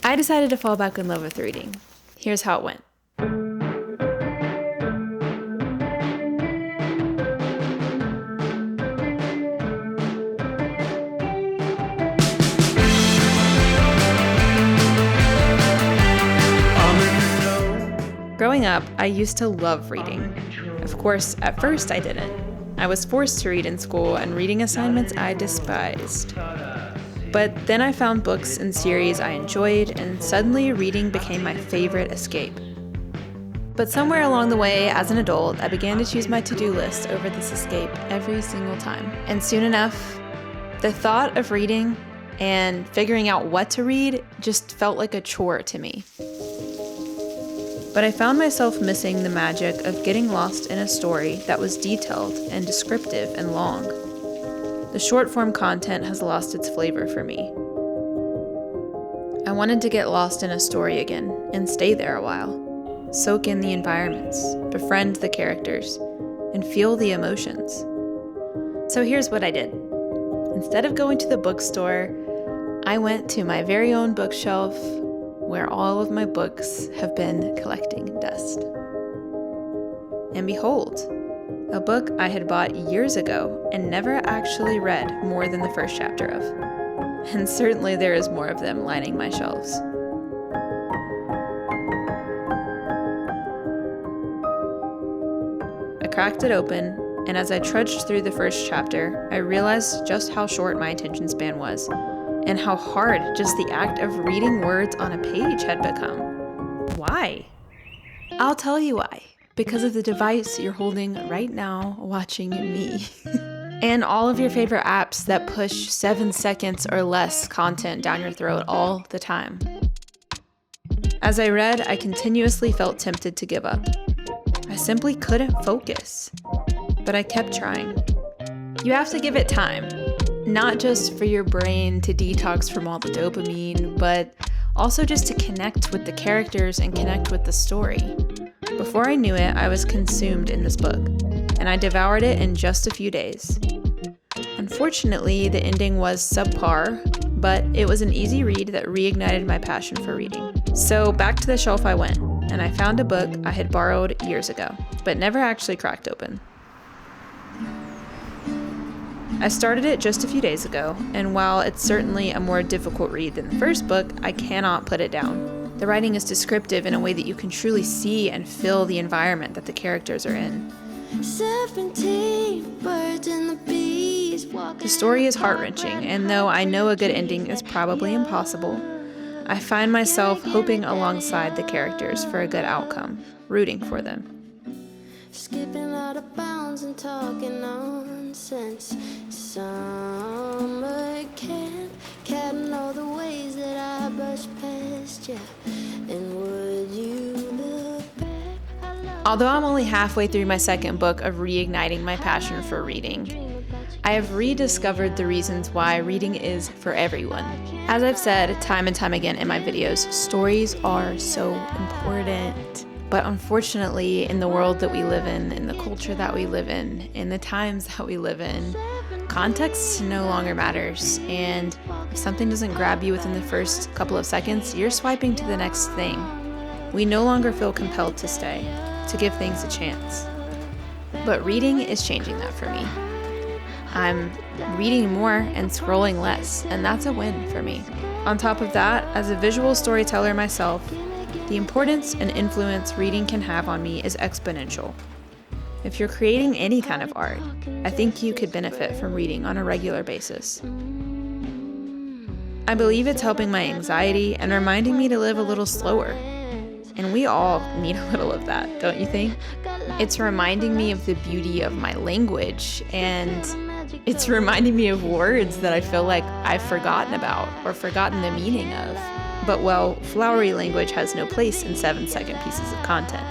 I decided to fall back in love with reading. Here's how it went. Growing up, I used to love reading. Of course, at first I didn't. I was forced to read in school, and reading assignments I despised. But then I found books and series I enjoyed, and suddenly reading became my favorite escape. But somewhere along the way, as an adult, I began to choose my to-do list over this escape every single time. And soon enough, the thought of reading and figuring out what to read just felt like a chore to me. But I found myself missing the magic of getting lost in a story that was detailed and descriptive and long. The short-form content has lost its flavor for me. I wanted to get lost in a story again and stay there a while, soak in the environments, befriend the characters, and feel the emotions. So here's what I did. Instead of going to the bookstore, I went to my very own bookshelf where all of my books have been collecting dust. And behold, a book I had bought years ago and never actually read more than the first chapter of. And certainly there is more of them lining my shelves. I cracked it open, and as I trudged through the first chapter, I realized just how short my attention span was, and how hard just the act of reading words on a page had become. Why? I'll tell you why. Because of the device you're holding right now, watching me. And all of your favorite apps that push 7 seconds or less content down your throat all the time. As I read, I continuously felt tempted to give up. I simply couldn't focus. But I kept trying. You have to give it time. Not just for your brain to detox from all the dopamine, but also just to connect with the characters and connect with the story. Before I knew it, I was consumed in this book, and I devoured it in just a few days. Unfortunately, the ending was subpar, but it was an easy read that reignited my passion for reading. So back to the shelf I went, and I found a book I had borrowed years ago, but never actually cracked open. I started it just a few days ago, and while it's certainly a more difficult read than the first book, I cannot put it down. The writing is descriptive in a way that you can truly see and feel the environment that the characters are in. 17 birds and the bees walking. The story is heart-wrenching, and though I know a good ending is probably impossible, I find myself hoping alongside the characters for a good outcome, rooting for them. Skipping out of bounds and talking nonsense. Summer camp, counting all the ways that I brushed past you. And would you look back? Although I'm only halfway through my second book of reigniting my passion for reading, I have rediscovered the reasons why reading is for everyone. As I've said time and time again in my videos, stories are so important. But unfortunately, in the world that we live in the culture that we live in the times that we live in, context no longer matters. And if something doesn't grab you within the first couple of seconds, you're swiping to the next thing. We no longer feel compelled to stay, to give things a chance. But reading is changing that for me. I'm reading more and scrolling less, and that's a win for me. On top of that, as a visual storyteller myself, the importance and influence reading can have on me is exponential. If you're creating any kind of art, I think you could benefit from reading on a regular basis. I believe it's helping my anxiety and reminding me to live a little slower. And we all need a little of that, don't you think? It's reminding me of the beauty of my language, and it's reminding me of words that I feel like I've forgotten about or forgotten the meaning of. But well, flowery language has no place in 7-second pieces of content.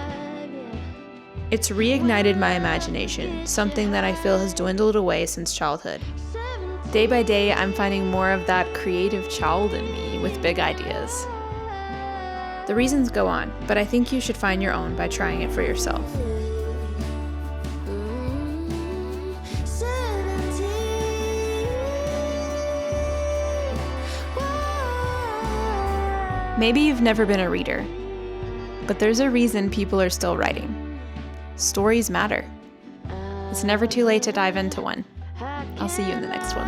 It's reignited my imagination, something that I feel has dwindled away since childhood. Day by day, I'm finding more of that creative child in me with big ideas. The reasons go on, but I think you should find your own by trying it for yourself. Maybe you've never been a reader, but there's a reason people are still writing. Stories matter. It's never too late to dive into one. I'll see you in the next one.